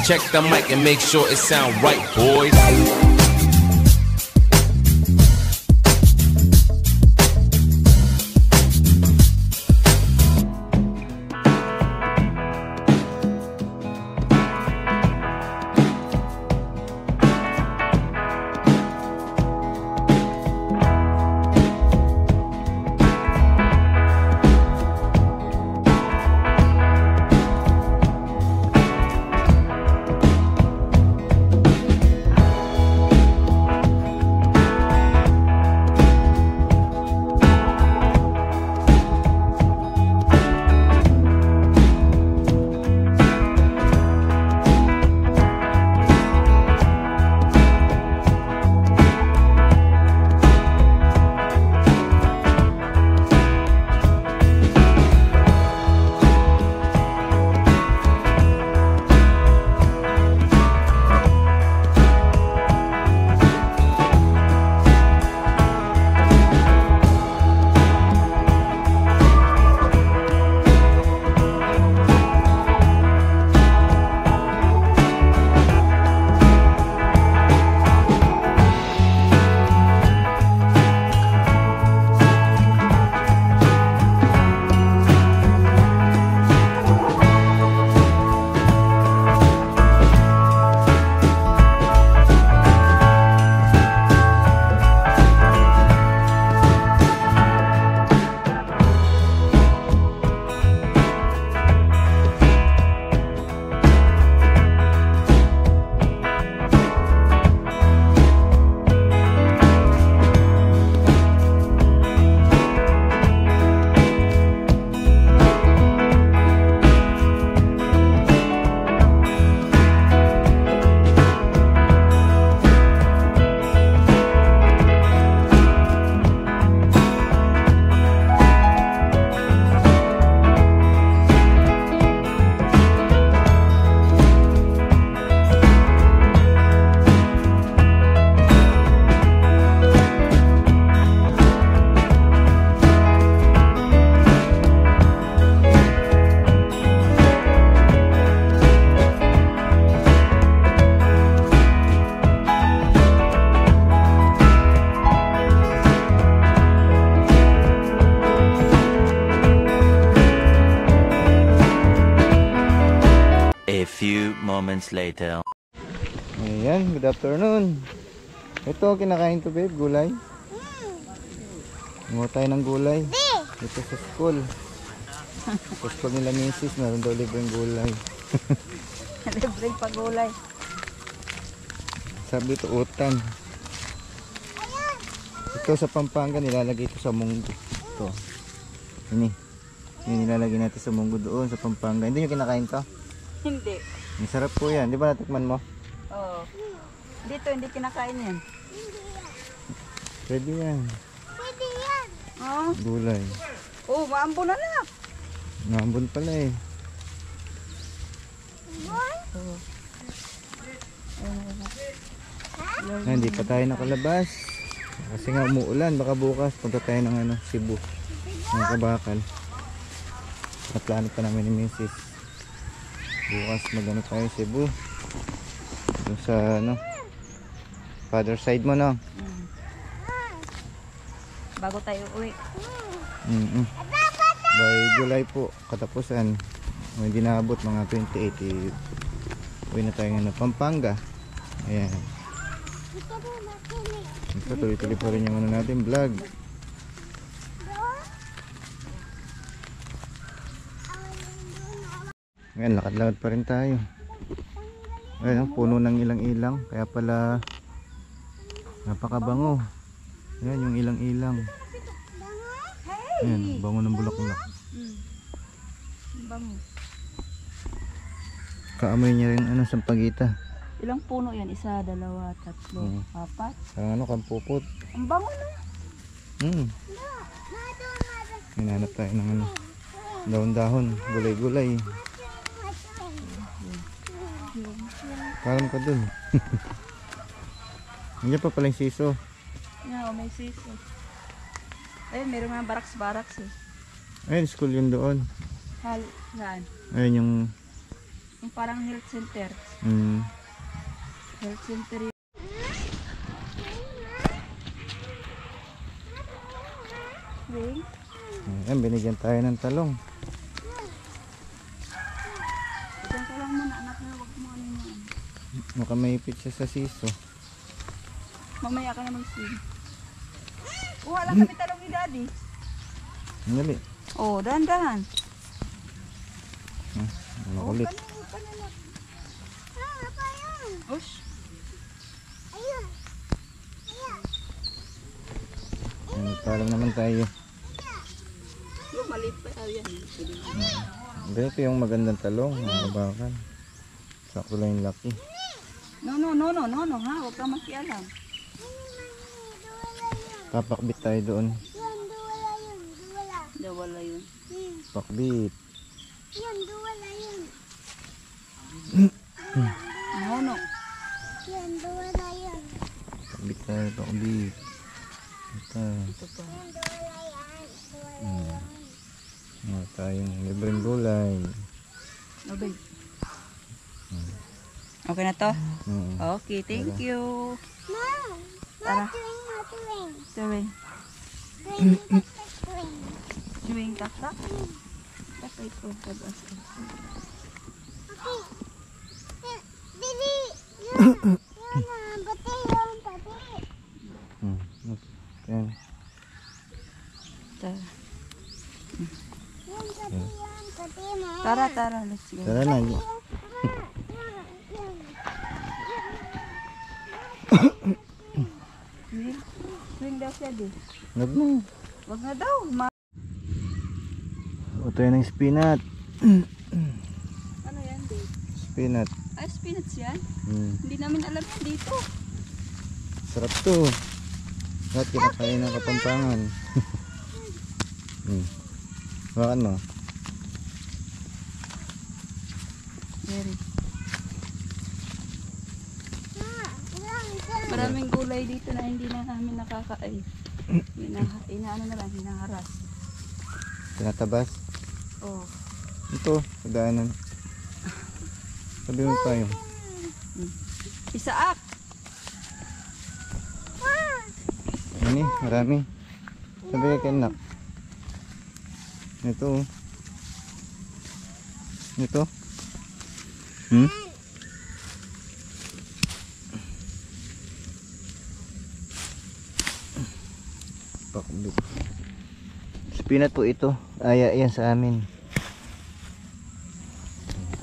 Check the mic and make sure it sound right, boys. Moments later. Ayan, good afternoon. Ito, kinakain ko babe, gulay. Ngaw tayo ng gulay. Ito sa school. Sa school nila misis, meron daw libreng gulay. Libreng pagulay. Sabi ito, utan. Ito sa Pampanga, nilalagay ito sa munggo. Ito. Ini. Ini nilalagay natin sa munggo doon sa Pampanga. Hindi nyo kinakain to? Hindi. Masarap po yan. Di ba natikman mo? Oo. Dito hindi kinakain yan. Pwede yan. Pwede yan. Oh. Gulay. Oh, maambon na lang. Maambon pala eh. Oh. Hindi pa tayo nakalabas. Kasi nga umuulan. Baka bukas punta tayo ng Cebu. Ng Kabakal. Naplano pa namin ni Mrs. Bukas magano tayo Cebu. Doon sa father side mo Bago tayo uwi. By July po katapusan. Hindi naabot mga 28. Uwi na tayo ng Pampanga. Ayan. Ito tuloy-tuloy pa rin yung natin vlog. Ngayon, lakad-lakad pa rin tayo. Ayan, puno ng ilang-ilang. Kaya pala napakabango. Ayan, yung ilang-ilang. Ayan, bango ng bulaklak. Bango. Kaamoy niya rin sampagita. Ilang puno yan? Isa, dalawa, tatlo, apat. Ang kampupot. Ang bango na. Hinanap tayo ng dahon-dahon, gulay-gulay. Kalam ka dun. Nandiyan pa palang siso. Yeah, may siso. Ayun, meron nga baraks-baraks eh. Ayun, school yun doon. Saan? Ayun yung Yung parang health center. Health center yun. Ring? Ayan, binigyan tayo ng talong. Diyan ka lang muna, anak na, huwag mo ano yun. Mukhang maipit siya sa siso. Mamaya ka na mag-swim. Kuha lang kami talong ni Daddy. Dali. Oh, dahan-dahan. Ano ulit? Ush. Parang naman tayo. Yung maliit pa. Yan. Ganito yung magandang talong, mga kabakan. Sakto lang yung laki. No, ha? Huwag ka makialam. Papakbit tayo doon. Wala yun. Pakbit. No. Pakbit tayo, pakbit. Ito. Ito pa. Mga tayong libreng gulay. No, babe. Okay na to? Mm. Okay, thank you. Tara. Tuwing. Tuwing taktak. Tapos ito. Tabas. Ayan. Tara. Let's go. Tara na. Swing daw siya di. Wag na. Wag na daw. Ito yan ng spinach. Ano yan, babe? Spinach. Ay, spinach yan? Mm. Hindi namin alam yan dito. Sarap to. Lahat kinakain ng Kapampangan. Bakan mo. Very. Maraming gulay dito na hindi na namin nakakain. Inaano na lang, hinaharas. Tinatabas. Oh. Ito, sa daanan. Sabi mo pa yung. Isaak! Ini, marami. Sabi ka kay anak. Ito. Ito. Pakbit. Spinach po ito. Aya yan sa amin.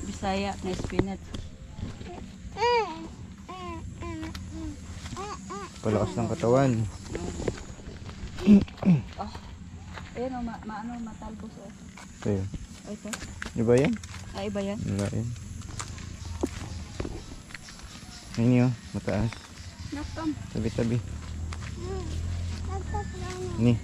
Bisaya na spinach. Palakas ng katawan. Ayun o, matalbos o. Ayun. Ay, ito. Iba yan? Ay, iba yan? Wala yan. Ayun yun, mataas. Nakam. Tabi-tabi. Ni.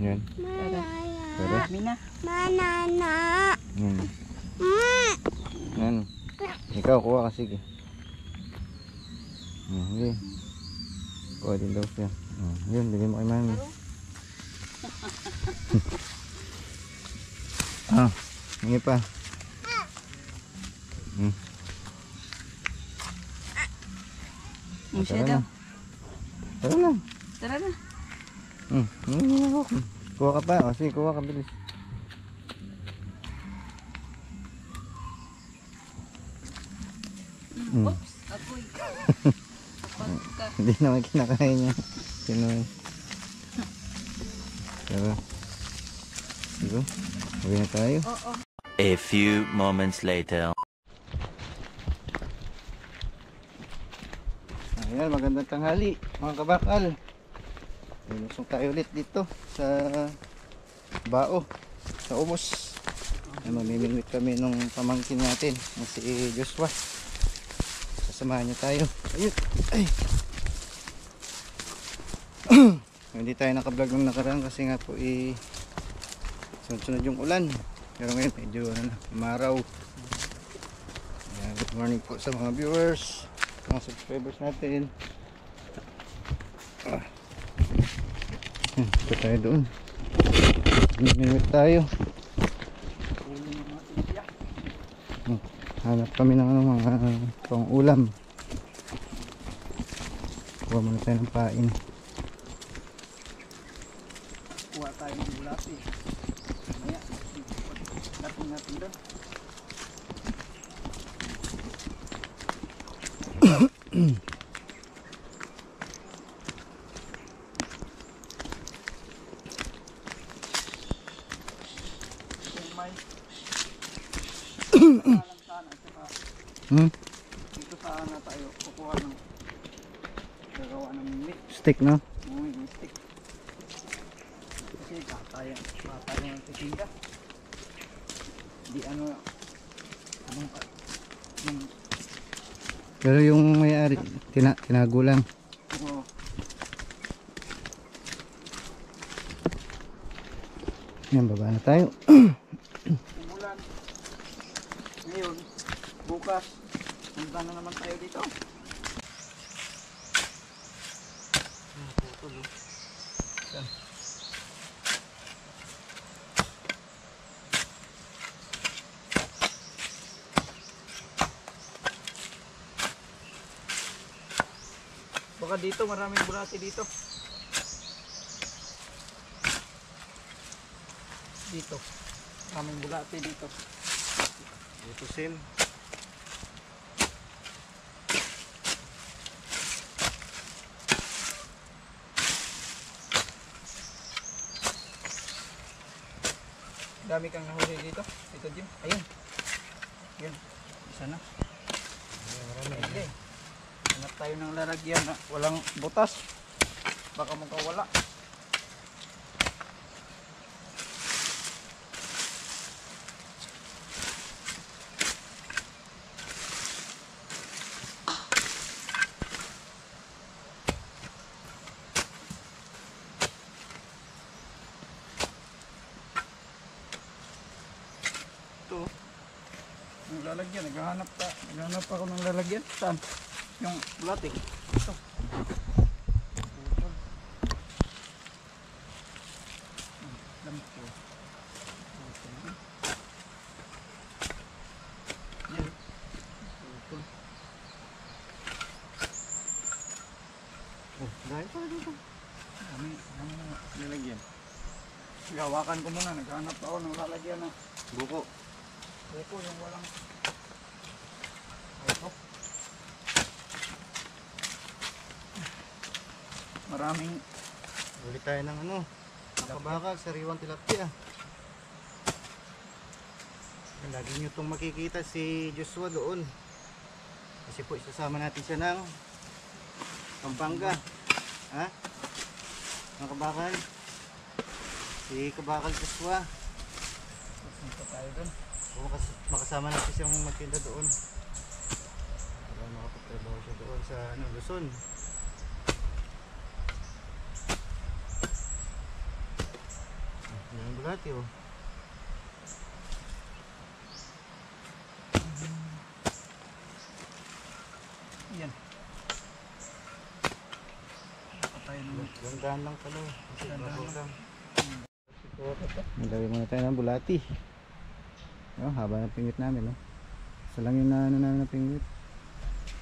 Yan. Tara. Mina. Yan. Yan. Ikaw, kuha ka, sige. Sige. Kuha din daw siya. Yun, bigyan mo kay mami. Hindi pa. Siya daw. Tara na. Tara na. Kuha ka pa. O, sige, kuha ka, bilis. Oops, apoy. Pagka. Hindi naman kinakain niya. Sino? Tara. Sige. Uwi na tayo. Oo. A few moments later. Ayan, magandang tanghali mga kabakal. Lusong tayo ulit dito sa Bao, sa Umos. Mamimingwit kami nung pamangkin natin na si Joshua. Sasamahan niya tayo. Ayun. Ay. Hindi tayo nakablog nung nakaraan kasi nga po sunod-sunod yung ulan. Pero ngayon medyo ano na, umaraw. Ayan, good morning po sa mga viewers, mga subscribers natin. Ito tayo doon. Minimit tayo. Hanap kami ng ano, mga pang ulam. Kuha muna tayo ng pain. Kuha tayo ng bulati. Mamaya, natin natin doon. Kung may lang sana at saka dito sana tayo kukuha ng gagawa ng meat. Stick, no? May stick. Kasi katayan ng titinda. Di ano yung Pero yung may-ari, tinago lang. oh, Yan, baba na tayo. umulan. Ngayon, bukas, punta na naman tayo dito. Baka dito, maraming bulati dito. Dito. Maraming bulati dito. Dito sim. Dami kang nahuli dito. Dito, Jim. Ayun. Ayun. Isa na. Sige. Hanap tayo ng lalagyan na walang butas. Baka magkawala. Ito. Yung lalagyan. Naghahanap ako ng lalagyan. Saan? Yung bulati. Ito. Lamit ko. Yan. Putol. Oh, dahil pala dito. Dami lalagyan. Gawakan ko muna. Naghahanap ako ng lalagyan na Buko. buko yung walang ito. Maraming Ulit tayo ng ano, nakabakal, sariwang tilapia. Lagi nyo itong makikita si Joshua doon. Kasi po isasama natin siya ng Pampanga. Ha? Mga kabakal. Si kabakal Joshua. punta tayo doon. O makasama natin siyang magtinda doon. Para makapagtrabaho siya doon sa ano, Luzon. Yan ang bulati oh. Yan. Patay naman. Gandaan lang pala. Kasi Gandaan bago lang. lang. Nagawin muna tayo ng bulati. Oh, haba ng pingwit namin, no? Isa lang yung naano namin ng pingwit.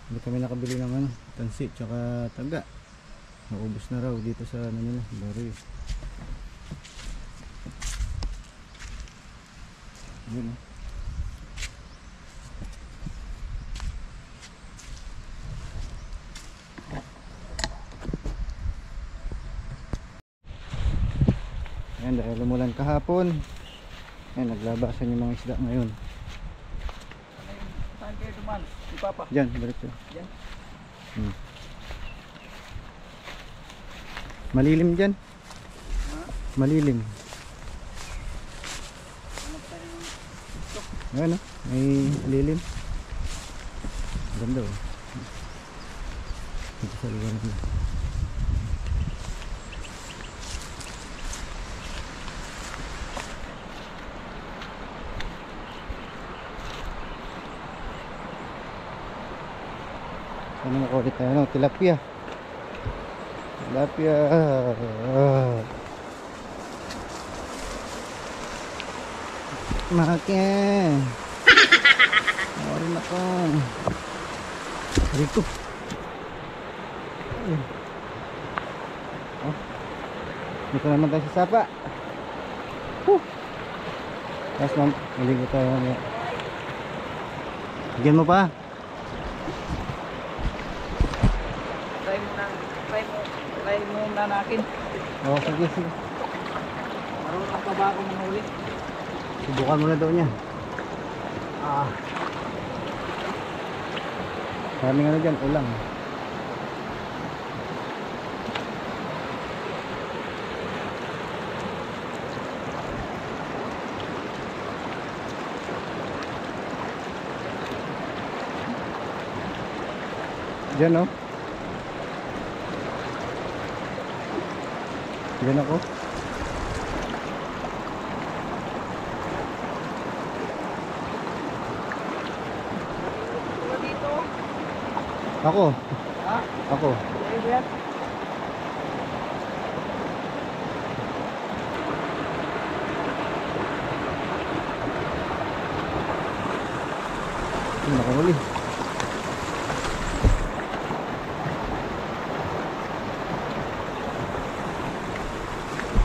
Hindi kami nakabili ng ano, tansi tsaka taga. Naubos na raw dito sa ano nila, Barrio. Yun, oh. Ayan, dahil umulan kahapon. Ayan, naglabasan yung mga isda ngayon. Saan kayo duman? Si Papa. Diyan, diretso. Yan. Malilim dyan. Ha? Malilim. Hanap tayo ng Ayan, oh. May lilim. Ganda, oh. Dito sa lugar nila. Ano nakulit tayo? Ano? Tilapia. Tilapia. Makin. Mawarin ako. Rito. Oh. Dito naman tayo sa sapa. Tapos maligo tayo mamaya. Bigyan mo pa. Try muna natin. Oo, sige, sige. Marunong pa ba ako manghuli? Subukan muna daw niya. Maraming ano dyan, ulang. Diyan oh. Diyan ako. Dito. Ako. Ha? Ako. Ayan. Nakahuli.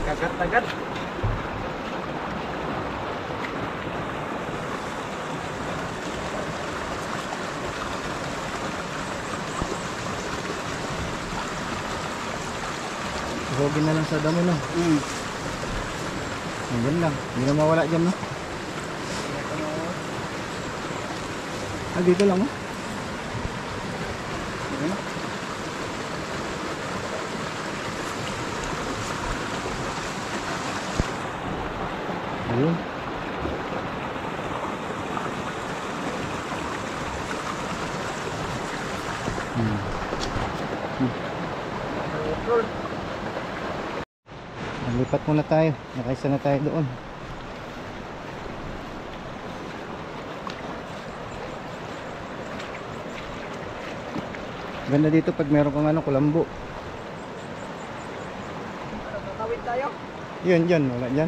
Kagat-kagat. Hugin na lang sa damo no. Hanggang lang. Hindi na mawala dyan no. Ah, dito lang oh. Ayun. Lipat muna tayo. Nakaisa na tayo doon. Ganda dito pag meron kang ano, kulambo. Tatawid tayo. Yun, dyan. Wala dyan.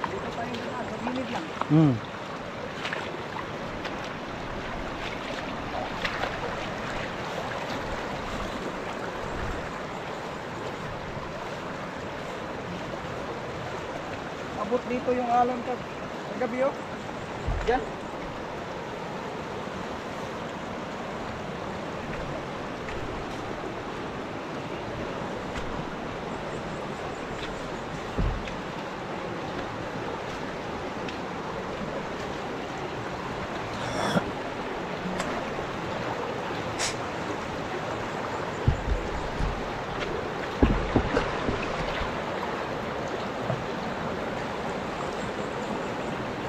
Dito tayo na. Sa gilid lang. Abot dito yung alon kagabi oh. Diyan.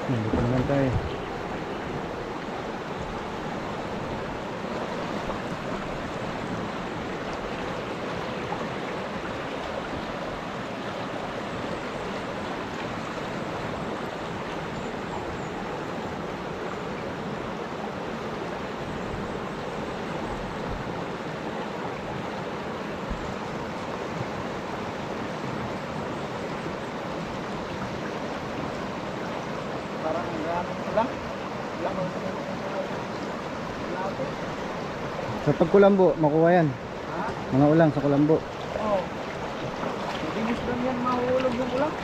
Dito naman tayo. Parang lang. Sa pagkulambo, makuha yan. Ha? Mga ulang sa kulambo. Oo. Mabilis lang yan mahulog yung ulang.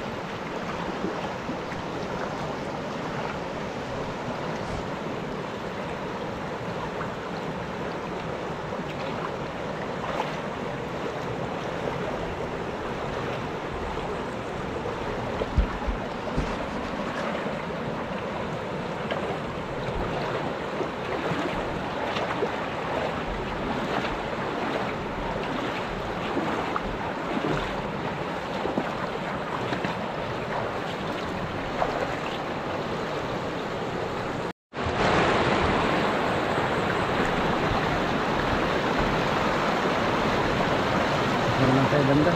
Meron tayo banda.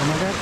Magat.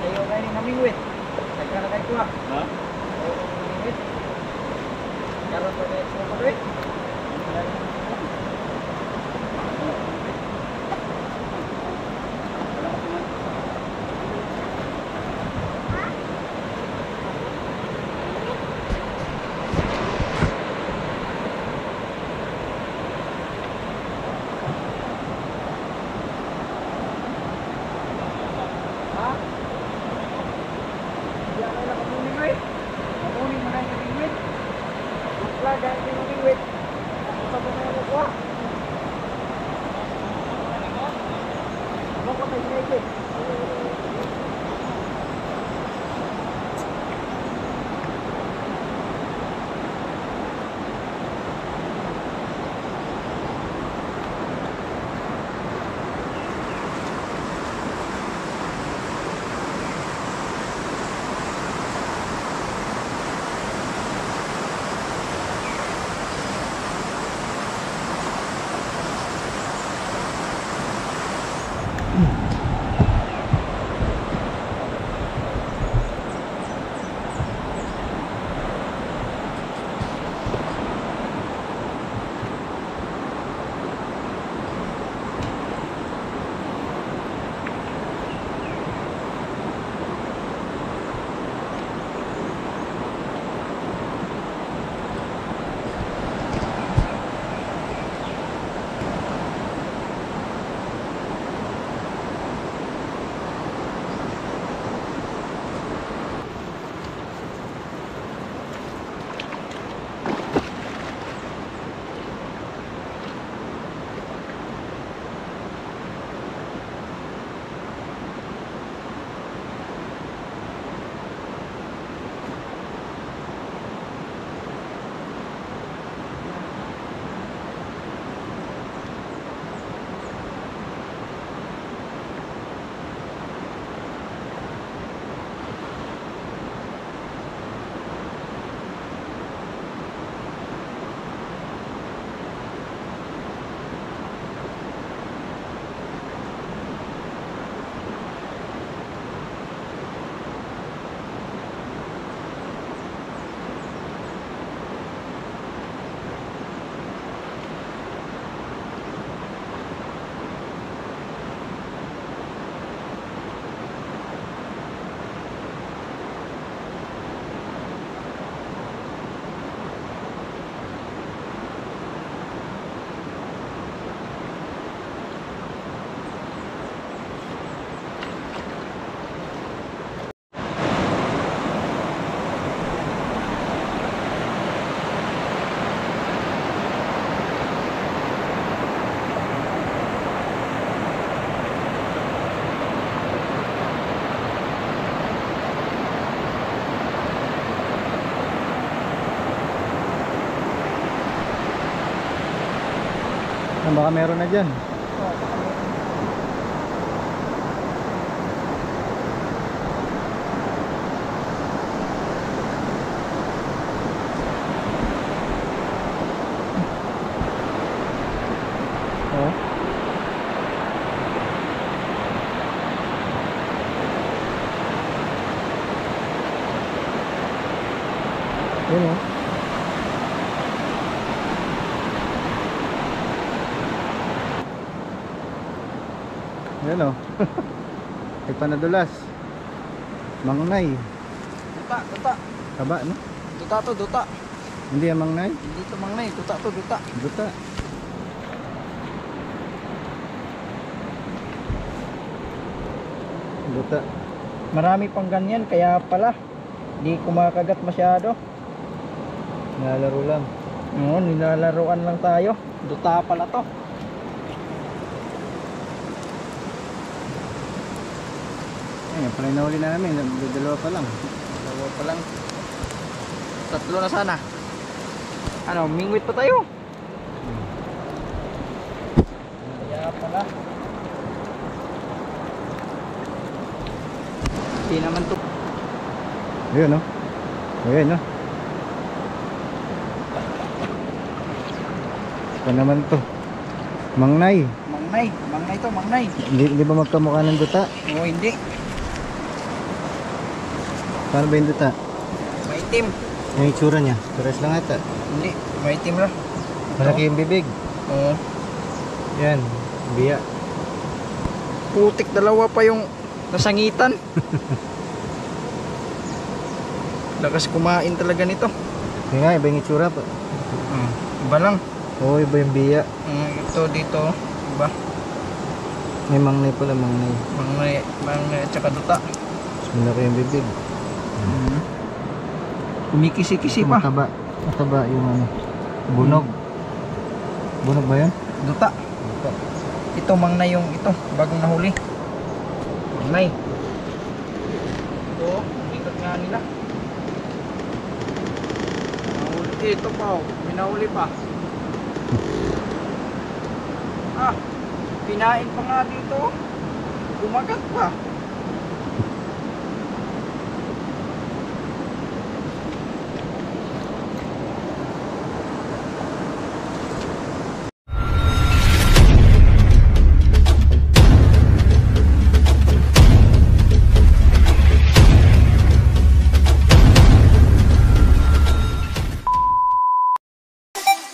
Ayaw kayo ni namingwit. Nagkarakay ko ah. Ha? Ayaw kayo ni namingwit. Karoon pa na ito ko rin. Baka meron na dyan. Oh. Yun oh. Yan o. Ay panadulas. Mangunay. Duta. Taba, no? Duta to, duta. Hindi amang nay? Hindi to mangnay, duta to, duta. Duta. Duta. Marami pang ganyan, kaya pala di kumakagat masyado. Nalalaro lang. Oo, nilalaroan lang tayo. Duta pala to. Ayun, pala nahuli na namin. Dalawa pa lang. Dalawa pa lang. Tatlo na sana. Ano, mingwit pa tayo. Kaya pala. Hindi naman to. Ayun, no? Ayun, no? Ito naman to. Mangnay. Mangnay to, mangnay. Hindi ba magkamukha ng duta? Oo, hindi. Paano ba yung duta? Maitim. Yung itsura niya. Pares lang ata. Hindi, maitim lang. Malaki yung bibig. Oo. Yan. Biya. Putik, dalawa pa yung nasangitan. Lakas kumain talaga nito. Yung nga, iba yung itsura pa. Iba lang. Oo, iba yung biya. Ito dito, iba. May mangnay pala, mangnay. Mangnay at saka duta. Mas malaki yung bibig. Kumikisi-kisi pa. Mataba yung ano. Bunog. Bunog ba yan? Duta. Duta. Ito mangnay yung ito, bagong nahuli. Mangnay. Ito, ikot nga nila. Nahuli. Ito pa, may nahuli pa. Pinain pa nga dito. Kumagat pa.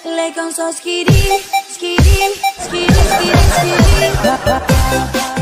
Like on so skitty, skitty, skitty, skitty, skitty.